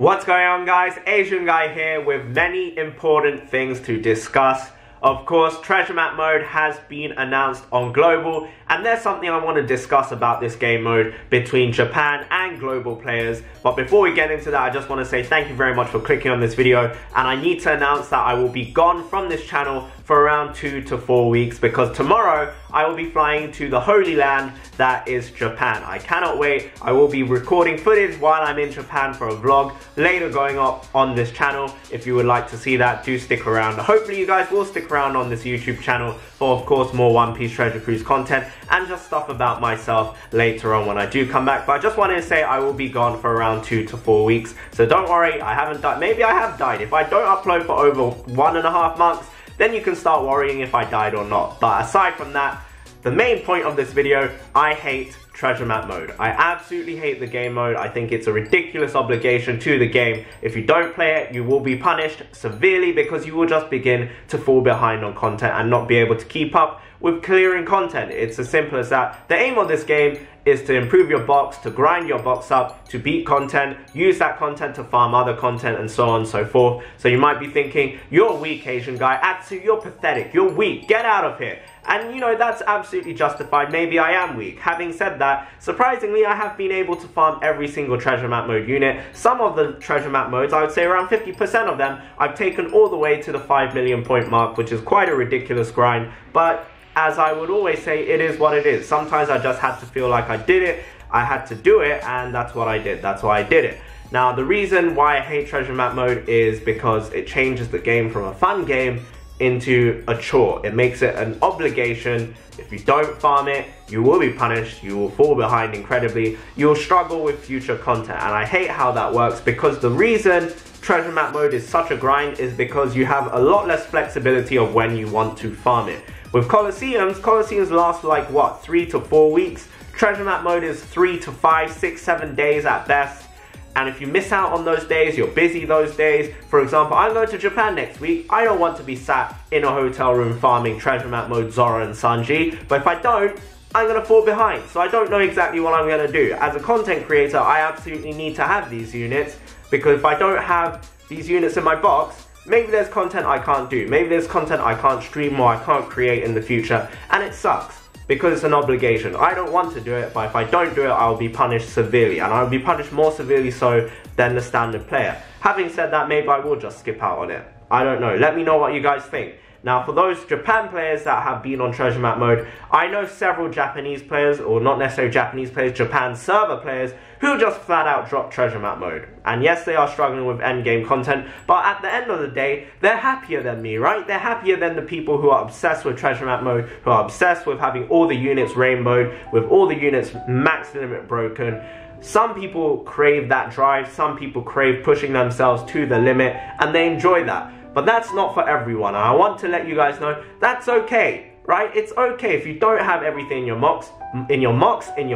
What's going on, guys? Asian Guy here with many important things to discuss. Of course, treasure map mode has been announced on global, and there's something I want to discuss about this game mode between Japan and global players. But before we get into that, I just want to say thank you very much for clicking on this video, and I need to announce that I will be gone from this channel for around 2 to 4 weeks, because tomorrow I will be flying to the Holy Land that is Japan. I cannot wait. I will be recording footage while I'm in Japan for a vlog later going up on this channel. If you would like to see that, do stick around. Hopefully you guys will stick around on this YouTube channel for, of course, more One Piece Treasure Cruise content and just stuff about myself later on when I do come back. But I just wanted to say I will be gone for around 2 to 4 weeks, so don't worry, I haven't died. Maybe I have died. If I don't upload for over 1.5 months, then you can start worrying if I died or not. But aside from that, the main point of this video, I hate treasure map mode. I absolutely hate the game mode. I think it's a ridiculous obligation to the game. If you don't play it, you will be punished severely because you will just begin to fall behind on content and not be able to keep up with clearing content. It's as simple as that. The aim of this game is to improve your box, to grind your box up, to beat content, use that content to farm other content, and so on and so forth. So you might be thinking, you're weak, Asian Guy, Atsu, you're pathetic, you're weak, get out of here. And you know, that's absolutely justified. Maybe I am weak. Having said that, surprisingly, I have been able to farm every single treasure map mode unit. Some of the treasure map modes, I would say around 50% of them, I've taken all the way to the 5 million point mark, which is quite a ridiculous grind. But as I would always say, it is what it is. Sometimes I just had to feel like I did it, I had to do it, and that's what I did. That's why I did it. Now, the reason why I hate treasure map mode is because it changes the game from a fun game into a chore. It makes it an obligation. If you don't farm it, you will be punished, you will fall behind incredibly, you'll struggle with future content. And I hate how that works, because the reason treasure map mode is such a grind is because you have a lot less flexibility of when you want to farm it. With Colosseums last like what, 3 to 4 weeks? Treasure map mode is 3 to 5, 6, 7 days at best. And if you miss out on those days, you're busy those days. For example, I'm going to Japan next week. I don't want to be sat in a hotel room farming treasure map mode Zoro and Sanji. But if I don't, I'm going to fall behind. So I don't know exactly what I'm going to do. As a content creator, I absolutely need to have these units, because if I don't have these units in my box, maybe there's content I can't do. Maybe there's content I can't stream or I can't create in the future. And it sucks, because it's an obligation. I don't want to do it, but if I don't do it, I'll be punished severely. And I'll be punished more severely so than the standard player. Having said that, maybe I will just skip out on it. I don't know. Let me know what you guys think. Now, for those Japan players that have been on treasure map mode, I know several Japanese players, or not necessarily Japanese players, Japan server players, who just flat out drop treasure map mode. And yes, they are struggling with endgame content, but at the end of the day, they're happier than me, right? They're happier than the people who are obsessed with treasure map mode, who are obsessed with having all the units rainbowed, with all the units max limit broken. Some people crave that drive, some people crave pushing themselves to the limit, and they enjoy that. But that's not for everyone, and I want to let you guys know that's okay, right? It's okay if you don't have everything in your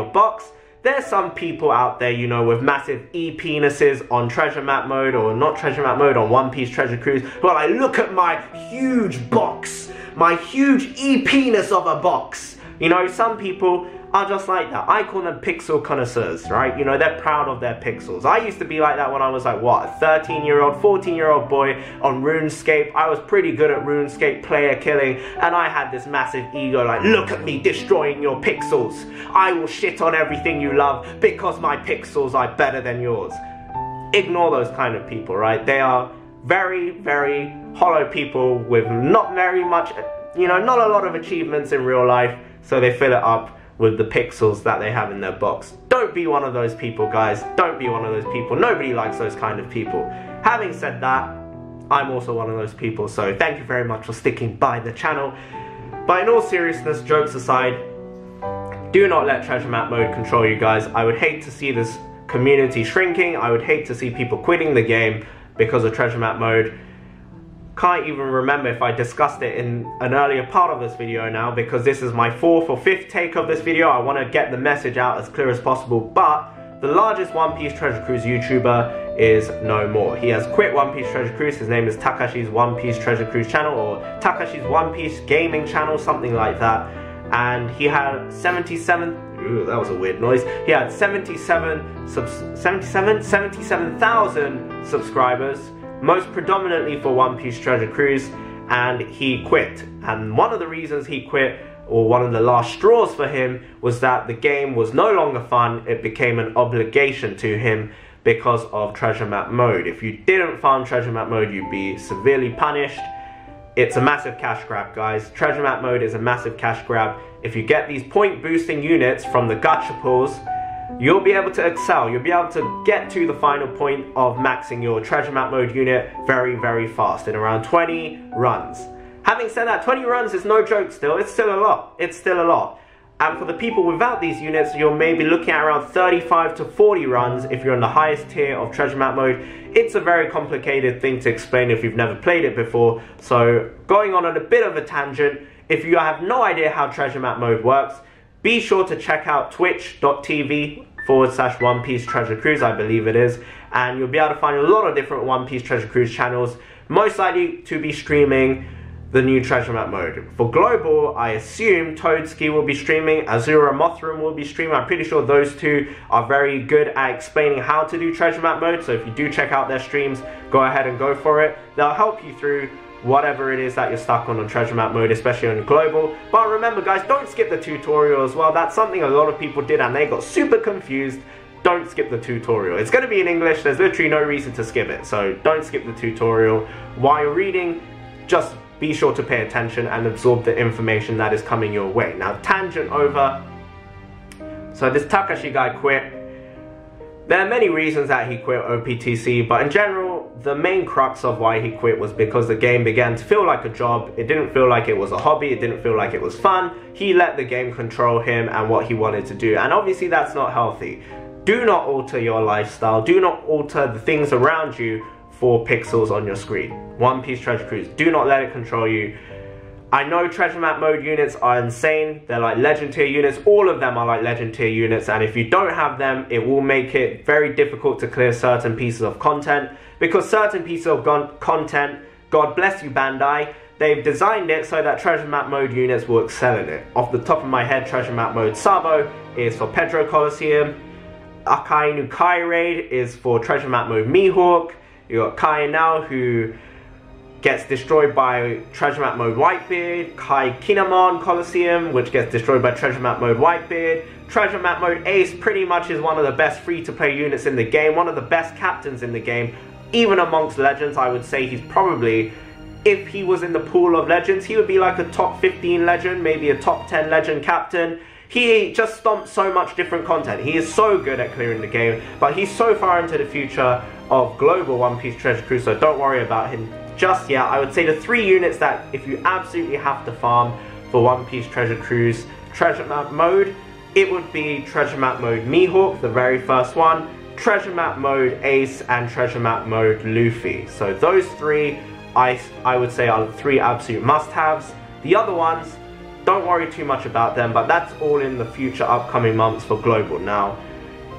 box. There's some people out there, you know, with massive e-penises on treasure map mode, or not treasure map mode, on One Piece Treasure Cruise, who are like, look at my huge box, my huge e-penis of a box. You know, some people are just like that. I call them pixel connoisseurs, right? You know, they're proud of their pixels. I used to be like that when I was like, what, a 13-year-old, 14-year-old boy on RuneScape. I was pretty good at RuneScape player killing, and I had this massive ego, like, look at me destroying your pixels. I will shit on everything you love because my pixels are better than yours. Ignore those kind of people, right? They are very, very hollow people with not very much, you know, not a lot of achievements in real life, so they fill it up with the pixels that they have in their box. Don't be one of those people, guys. Don't be one of those people. Nobody likes those kind of people. Having said that, I'm also one of those people, so thank you very much for sticking by the channel. But in all seriousness, jokes aside, do not let treasure map mode control you guys. I would hate to see this community shrinking. I would hate to see people quitting the game because of treasure map mode. Can't even remember if I discussed it in an earlier part of this video now, because this is my 4th or 5th take of this video. I want to get the message out as clear as possible, but the largest One Piece Treasure Cruise YouTuber is no more. He has quit One Piece Treasure Cruise. His name is Takashi's One Piece Treasure Cruise channel, or Takashi's One Piece Gaming channel, something like that. and he had 77, ooh, that was a weird noise. He had 77,000 subscribers, most predominantly for One Piece Treasure Cruise, and he quit. And one of the reasons he quit, or one of the last straws for him, was that the game was no longer fun. It became an obligation to him because of treasure map mode. If you didn't farm treasure map mode, you'd be severely punished. It's a massive cash grab, guys. Treasure map mode is a massive cash grab. If you get these point boosting units from the gacha pools, you'll be able to excel. You'll be able to get to the final point of maxing your treasure map mode unit very, very fast in around 20 runs. Having said that, 20 runs is no joke still. It's still a lot. It's still a lot. And for the people without these units, you're maybe looking at around 35 to 40 runs if you're in the highest tier of treasure map mode. It's a very complicated thing to explain if you've never played it before. So going on a bit of a tangent, if you have no idea how treasure map mode works, be sure to check out twitch.tv/One Piece Treasure Cruise, I believe it is. And you'll be able to find a lot of different One Piece Treasure Cruise channels, most likely to be streaming the new treasure map mode. For global, I assume Toadski will be streaming, Azura Mothram will be streaming. I'm pretty sure those two are very good at explaining how to do treasure map mode, so if you do check out their streams, go ahead and go for it. They'll help you through whatever it is that you're stuck on treasure map mode, especially on global. But remember, guys, don't skip the tutorial as well. That's something a lot of people did and they got super confused. Don't skip the tutorial. It's going to be in English. There's literally no reason to skip it, so don't skip the tutorial. While you're reading, just be sure to pay attention and absorb the information that is coming your way. Now, tangent over. So this Takashi guy quit. There are many reasons that he quit OPTC, but in general, the main crux of why he quit was because the game began to feel like a job. It didn't feel like it was a hobby. It didn't feel like it was fun. He let the game control him and what he wanted to do. And obviously that's not healthy. Do not alter your lifestyle. Do not alter the things around you for pixels on your screen. One Piece Treasure Cruise, do not let it control you. I know treasure map mode units are insane. They're like legend tier units. All of them are like legend tier units, and if you don't have them, it will make it very difficult to clear certain pieces of content, because certain pieces of content, God bless you Bandai, they've designed it so that treasure map mode units will excel in it. Off the top of my head, treasure map mode Sabo is for Pedro Coliseum. Akainu Kai Raid is for treasure map mode Mihawk. You got Kai now, who gets destroyed by treasure map mode Whitebeard. Kai Kinemon Coliseum, which gets destroyed by treasure map mode Whitebeard. Treasure map mode Ace pretty much is one of the best free-to-play units in the game, one of the best captains in the game. Even amongst legends, I would say he's probably, if he was in the pool of legends, he would be like a top 15 legend, maybe a top 10 legend captain. He just stomps so much different content. He is so good at clearing the game, but he's so far into the future of global One Piece Treasure Cruise, so don't worry about him just yet. I would say the 3 units that if you absolutely have to farm for One Piece Treasure Cruise treasure map mode, it would be treasure map mode Mihawk, the very first one, treasure map mode Ace, and treasure map mode Luffy. So those 3 I would say are the 3 absolute must-haves. The other ones, don't worry too much about them, but that's all in the future upcoming months for global. Now,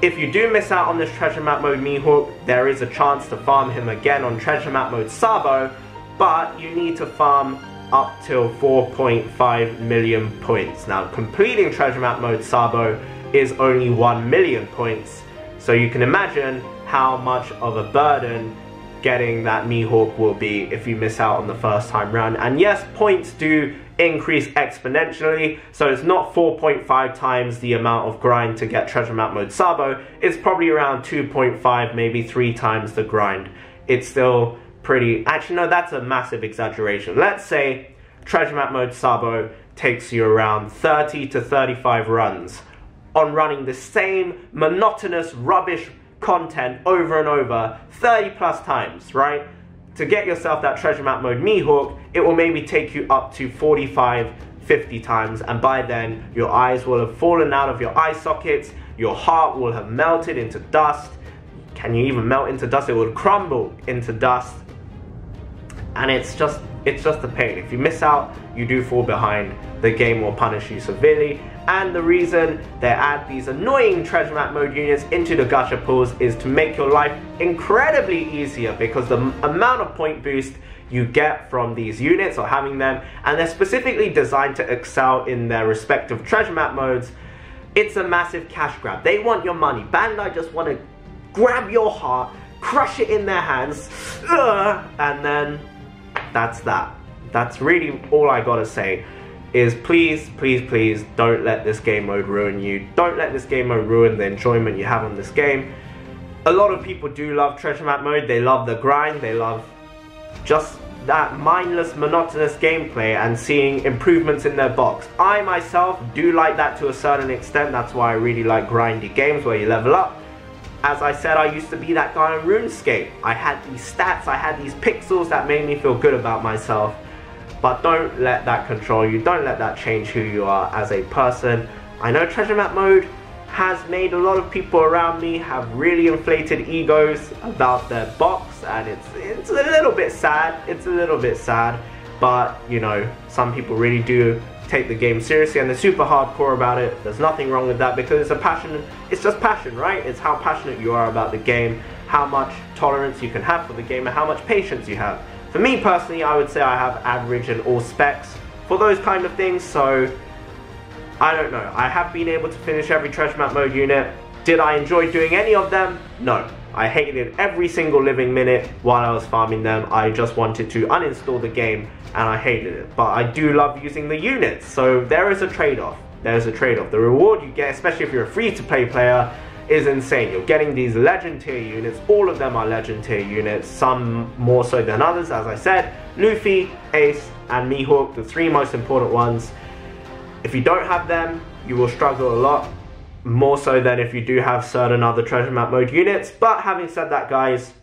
if you do miss out on this treasure map mode Mihawk, there is a chance to farm him again on treasure map mode Sabo, but you need to farm up till 4.5 million points. Now, completing treasure map mode Sabo is only 1 million points, so you can imagine how much of a burden getting that Mihawk will be if you miss out on the first time round. And yes, points do increase exponentially, so it's not 4.5 times the amount of grind to get treasure map mode Sabo. It's probably around 2.5, maybe 3 times the grind. It's still pretty, actually no, that's a massive exaggeration. Let's say treasure map mode Sabo takes you around 30 to 35 runs on running the same monotonous rubbish content over and over 30 plus times, right? To get yourself that treasure map mode Mihawk, it will maybe take you up to 45, 50 times, and by then your eyes will have fallen out of your eye sockets, your heart will have melted into dust. Can you even melt into dust? It will crumble into dust. and it's just a pain. If you miss out, you do fall behind. The game will punish you severely, and the reason they add these annoying treasure map mode units into the gacha pools is to make your life incredibly easier, because the amount of point boost you get from these units or having them, and they're specifically designed to excel in their respective treasure map modes, it's a massive cash grab. They want your money. Bandai just want to grab your heart, crush it in their hands, and then that's that. That's really all I gotta say, is please, please, please don't let this game mode ruin you. Don't let this game mode ruin the enjoyment you have on this game. A lot of people do love treasure map mode. They love the grind. They love just that mindless, monotonous gameplay and seeing improvements in their box. I myself do like that to a certain extent. That's why I really like grindy games where you level up. As I said, I used to be that guy on RuneScape. I had these stats, I had these pixels that made me feel good about myself. But don't let that control you. Don't let that change who you are as a person. I know treasure map mode has made a lot of people around me have really inflated egos about their box, and it's a little bit sad. It's a little bit sad, but you know, some people really do take the game seriously and they're super hardcore about it. There's nothing wrong with that, because it's a passion. It's just passion, right? It's how passionate you are about the game, how much tolerance you can have for the game, and how much patience you have. For me personally, I would say I have average in all specs for those kind of things, so I don't know. I have been able to finish every treasure map mode unit. Did I enjoy doing any of them? No. I hated every single living minute while I was farming them. I just wanted to uninstall the game and I hated it. But I do love using the units, so there is a trade-off. There's a trade-off. The reward you get, especially if you're a free-to-play player, is insane. You're getting these legend tier units. All of them are legend tier units, some more so than others. As I said, Luffy, Ace, and Mihawk, the three most important ones. If you don't have them, you will struggle a lot, more so than if you do have certain other treasure map mode units. But having said that, guys,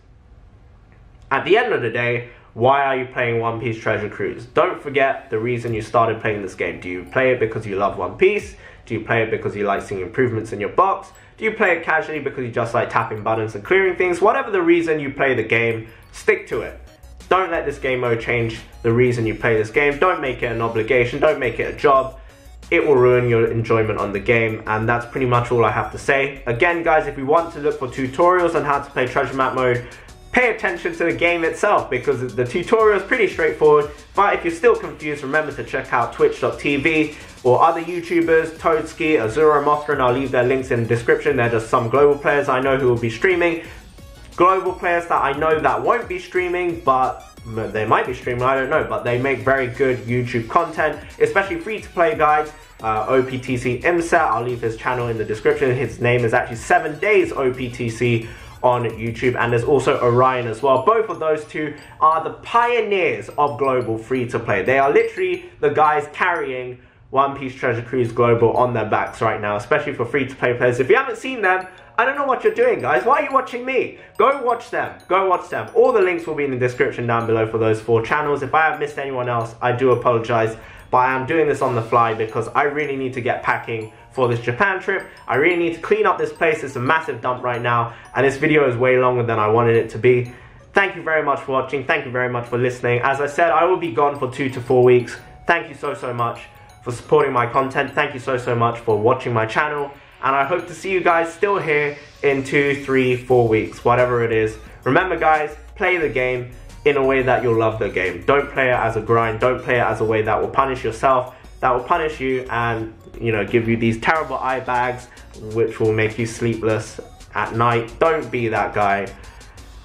at the end of the day, why are you playing One Piece Treasure Cruise? Don't forget the reason you started playing this game. Do you play it because you love One Piece? Do you play it because you like seeing improvements in your box? Do you play it casually because you just like tapping buttons and clearing things? Whatever the reason you play the game, stick to it. Don't let this game mode change the reason you play this game. Don't make it an obligation. Don't make it a job. It will ruin your enjoyment on the game, and that's pretty much all I have to say. Again, guys, if you want to look for tutorials on how to play treasure map mode, pay attention to the game itself, because the tutorial is pretty straightforward. But if you're still confused, remember to check out twitch.tv or other YouTubers, Toadski, Azura, Mothra, and I'll leave their links in the description. They're just some global players I know who will be streaming. Global players that I know that won't be streaming, but they might be streaming, I don't know, but they make very good YouTube content, especially free-to-play guys. OPTC Imset, I'll leave his channel in the description. His name is actually 7 Days OPTC on YouTube, and there's also Orion as well. Both of those two are the pioneers of global free-to-play. They are literally the guys carrying One Piece Treasure Cruise Global on their backs right now, especially for free-to-play players. If you haven't seen them, I don't know what you're doing, guys. Why are you watching me? Go watch them. Go watch them. All the links will be in the description down below for those 4 channels. If I have missed anyone else, I do apologize, but I am doing this on the fly because I really need to get packing for this Japan trip. I really need to clean up this place. It's a massive dump right now, and this video is way longer than I wanted it to be. Thank you very much for watching. Thank you very much for listening. As I said, I will be gone for 2 to 4 weeks. Thank you so much for supporting my content. Thank you so much for watching my channel, and I hope to see you guys still here in 2, 3, 4 weeks, whatever it is. Remember, guys, play the game in a way that you'll love the game. Don't play it as a grind. Don't play it as a way that will punish yourself, that will punish you and, you know, give you these terrible eye bags which will make you sleepless at night. Don't be that guy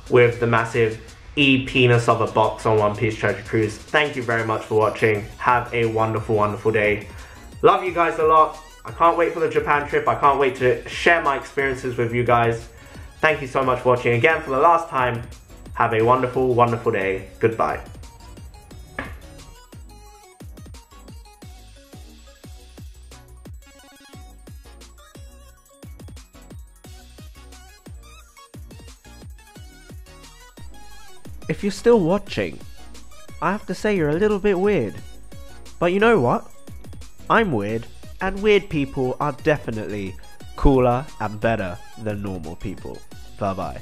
with the massive penis of a box on One Piece Treasure Cruise. Thank you very much for watching. Have a wonderful, wonderful day. Love you guys a lot. I can't wait for the Japan trip. I can't wait to share my experiences with you guys. Thank you so much for watching again for the last time. Have a wonderful, wonderful day. Goodbye. If you're still watching, I have to say you're a little bit weird. But you know what? I'm weird, and weird people are definitely cooler and better than normal people. Bye bye.